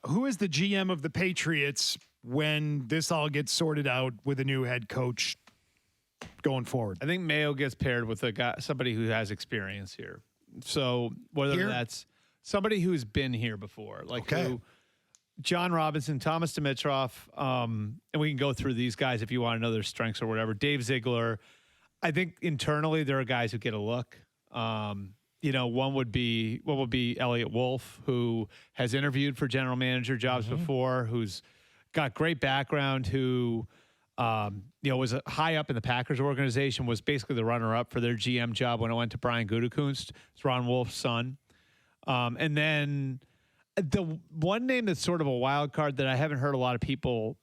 who is the GM of the Patriots when this all gets sorted out with a new head coach going forward? I think Mayo gets paired with a guy, somebody who has experience here. So whether that's somebody who's been here before, like who, John Robinson, Thomas Dimitroff, and we can go through these guys if you want to know their strengths or whatever. Dave Ziegler. I think internally there are guys who get a look. One would be Elliot Wolf, who has interviewed for general manager jobs before, who's got great background, who was high up in the Packers organization, was basically the runner-up for their GM job when it went to Brian Gutekunst. It's Ron Wolf's son. And then the one name that's sort of a wild card that I haven't heard a lot of people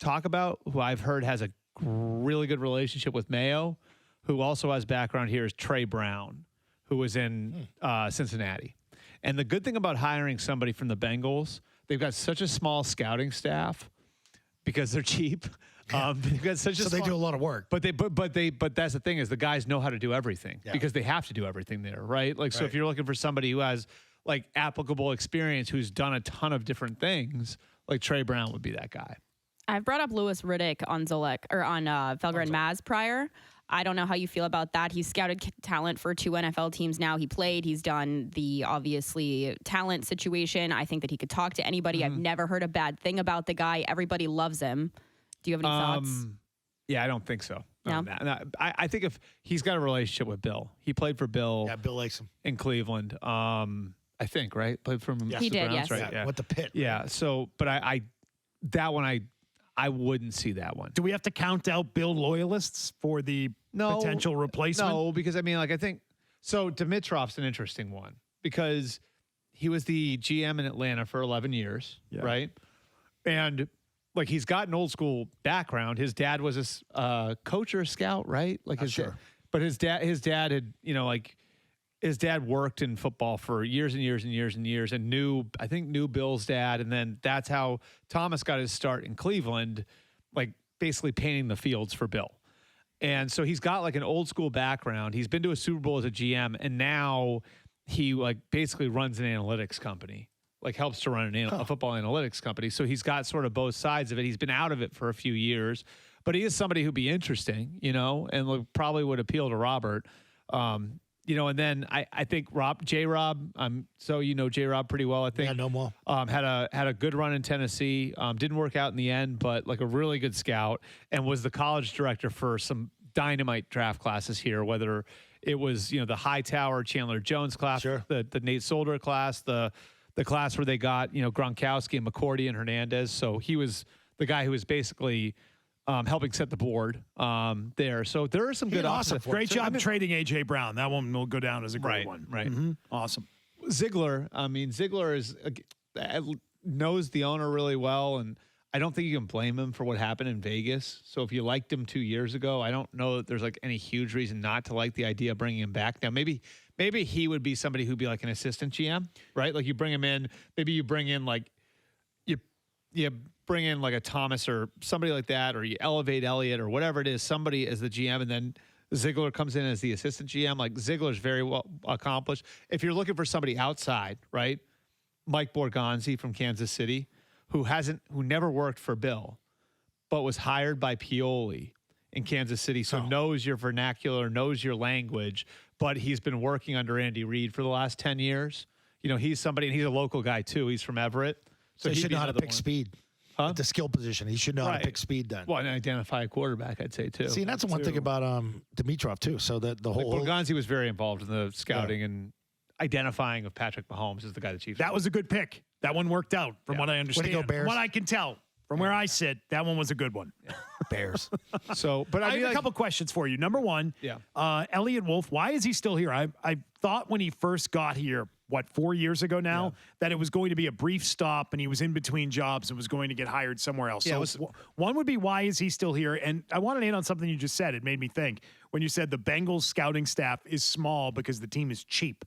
talk about, who I've heard has a really good relationship with Mayo, who also has background here, is Trey Brown, who was in Cincinnati. And the good thing about hiring somebody from the Bengals, they've got such a small scouting staff because they're cheap. They've got such they do a lot of work. But that's the thing, is the guys know how to do everything because they have to do everything there, right? So if you're looking for somebody who has like applicable experience, who's done a ton of different things, like Trey Brown would be that guy. I've brought up Louis Riddick on Zolak or on Felger and Maz prior. I don't know how you feel about that. He's scouted talent for 2 NFL teams now. He played. He's done the, obviously, talent situation. I think that he could talk to anybody. I've never heard a bad thing about the guy. Everybody loves him. Do you have any thoughts? Yeah, I don't think so. No? I think if he's got a relationship with Bill. He played for Bill. Yeah, Bill likes him. In Cleveland. I think, right? Played for him. He did, Browns, yes. right? Yeah, with the pit. Yeah, so, but I wouldn't see that one. Do we have to count out Bill loyalists for the potential replacement? No, because I think so. Dimitrov's an interesting one because he was the GM in Atlanta for 11 years, right? And like he's got an old school background. His dad was a coach or a scout, right? Like but his dad had his dad worked in football for years and years and years and years, and knew Bill's dad, and then that's how Thomas got his start in Cleveland, like basically painting the fields for Bill. And so he's got like an old school background. He's been to a Super Bowl as a GM, and now he like basically runs an analytics company, like helps to run a football analytics company. So he's got sort of both sides of it. He's been out of it for a few years, but he is somebody who'd be interesting, and probably would appeal to Robert. And then I think J-Rob, so J-Rob pretty well, I think. Yeah, no more. Had a good run in Tennessee. Didn't work out in the end, but like a really good scout, and was the college director for some dynamite draft classes here, whether it was, the Hightower, Chandler Jones class, the Nate Solder class, the class where they got, Gronkowski and McCourty and Hernandez. So he was the guy who was basically helping set the board there. So there are some good options. Great job trading A.J. Brown. That one will go down as a great one. Right. Mm-hmm. Awesome. Ziegler knows the owner really well, and I don't think you can blame him for what happened in Vegas. So if you liked him 2 years ago, I don't know that there's like any huge reason not to like the idea of bringing him back. Now, maybe he would be somebody who'd be like an assistant GM, right? Like you bring him in, maybe you bring in like you bring in like a Thomas or somebody like that, or you elevate Elliott or whatever it is, somebody as the GM, and then Ziegler comes in as the assistant GM. Like Ziegler's very well accomplished. If you're looking for somebody outside, right? Mike Borgonzi from Kansas City, who never worked for Bill, but was hired by Pioli in Kansas City, so knows your vernacular, knows your language, but he's been working under Andy Reid for the last 10 years. He's somebody, and he's a local guy too. He's from Everett. So he should know how to pick speed. At the skill position. He should know how to pick speed then. Well, and identify a quarterback, I'd say, too. See, and that's the one thing about Dimitrov, too. So that the whole... Borgonzi was very involved in the scouting and identifying of Patrick Mahomes as the guy the Chiefs. That was a good pick. That one worked out, from what I understand. Way to go, Bears. From what I can tell, from where I sit, that one was a good one. Bears. But I have a couple questions for you. Number one, Elliot Wolf, why is he still here? I thought when he first got here, 4 years ago now, that it was going to be a brief stop and he was in between jobs and was going to get hired somewhere else. Yeah, so one would be, why is he still here? And I wanted to end on something you just said. It made me think when you said the Bengals scouting staff is small because the team is cheap.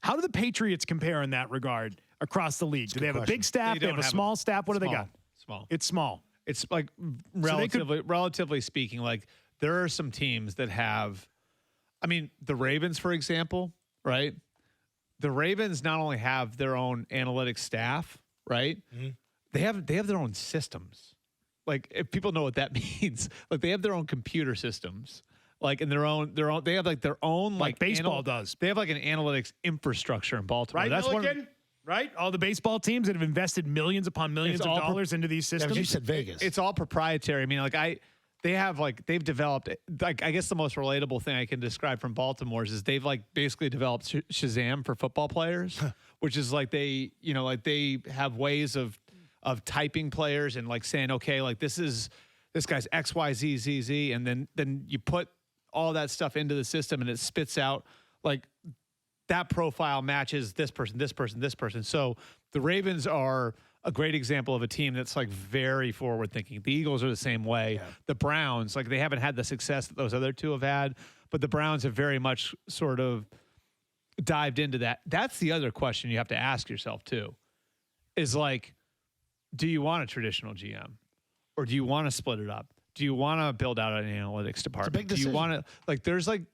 How do the Patriots compare in that regard across the league? Do they have a big staff? Do they have a small staff? What do they got? Small. It's small. It's like relatively speaking, like there are some teams that have, the Ravens, for example, right? The Ravens not only have their own analytics staff, right? Mm-hmm. They have their own systems. Like, if people know what that means, like they have their own computer systems. Like in their own, they have like their own, like baseball does. They have like an analytics infrastructure in Baltimore. Right, that's Milliken? Right? All the baseball teams that have invested millions upon millions of dollars into these systems. Yeah, you said Vegas. It's all proprietary. I mean, like they've developed, like, I guess the most relatable thing I can describe from Baltimore's is they've like basically developed Shazam for football players, which is like they have ways of typing players and like saying, okay, like this guy's X, Y, Z, Z, Z. And then you put all that stuff into the system and it spits out like that profile matches this person, this person, this person. So the Ravens are a great example of a team that's like very forward thinking. The Eagles are the same way. Yeah. The Browns, like they haven't had the success that those other two have had, but the Browns have very much sort of dived into that. That's the other question you have to ask yourself too, is like, do you want a traditional GM or do you want to split it up? Do you want to build out an analytics department? It's a big decision. Do you want to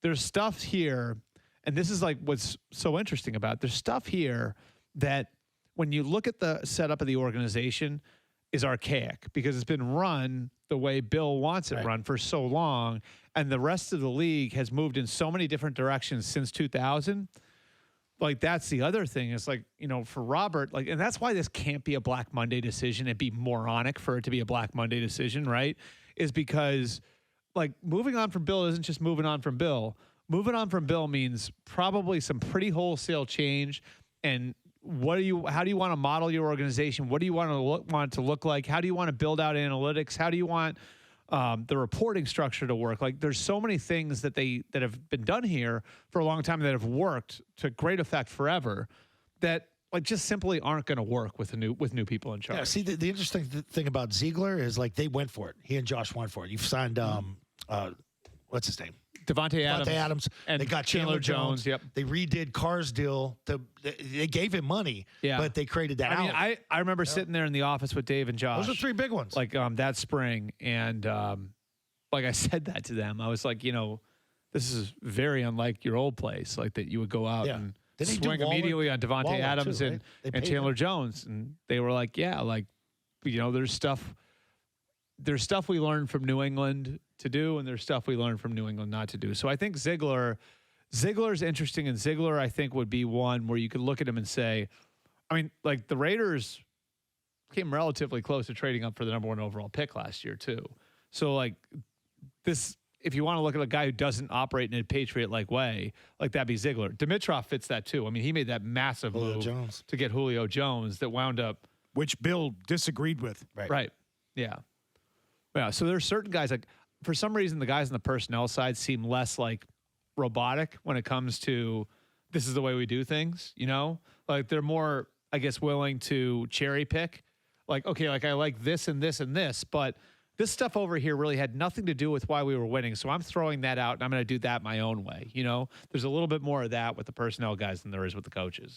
there's stuff here, and this is like what's so interesting about it. There's stuff here that when you look at the setup of the organization is archaic because it's been run the way Bill wants it run for so long, and the rest of the league has moved in so many different directions since 2000. Like, that's the other thing is like, for Robert, like, and that's why this can't be a Black Monday decision. It'd be moronic for it to be a Black Monday decision, right? Is because like moving on from Bill isn't just moving on from Bill. Moving on from Bill means probably some pretty wholesale change. And how do you want to model your organization? What do you want it to look like? How do you want to build out analytics? How do you want the reporting structure to work? Like, there's so many things that have been done here for a long time that have worked to great effect forever that like just simply aren't going to work with new people in charge. Yeah, see, the interesting thing about Ziegler is like they went for it. He and Josh went for it. You've signed what's his name? Devontae Adams. And they got Chandler Jones. Yep. They redid Carr's deal. They gave him money, but they created that out. I remember sitting there in the office with Dave and Josh. Those are three big ones. Like that spring. And like I said that to them. I was like, this is very unlike your old place. Like that you would go out and swing immediately on Devontae Adams too, right? and Chandler Jones. And they were like, yeah, like, there's stuff we learned from New England to do, and there's stuff we learned from New England not to do. So I think Ziegler's interesting, and Ziegler, I think, would be one where you could look at him and say, I mean, like the Raiders came relatively close to trading up for the #1 overall pick last year too. So like this, if you want to look at a guy who doesn't operate in a Patriot-like way, like that'd be Ziegler. Dimitroff fits that too. I mean, he made that massive move to get Julio Jones that wound up. Which Bill disagreed with. Right. Yeah. Yeah. So there's certain guys like, for some reason, the guys on the personnel side seem less like robotic when it comes to this is the way we do things, like they're more, I guess, willing to cherry pick. Like, okay, like I like this and this and this, but this stuff over here really had nothing to do with why we were winning. So I'm throwing that out and I'm going to do that my own way. There's a little bit more of that with the personnel guys than there is with the coaches.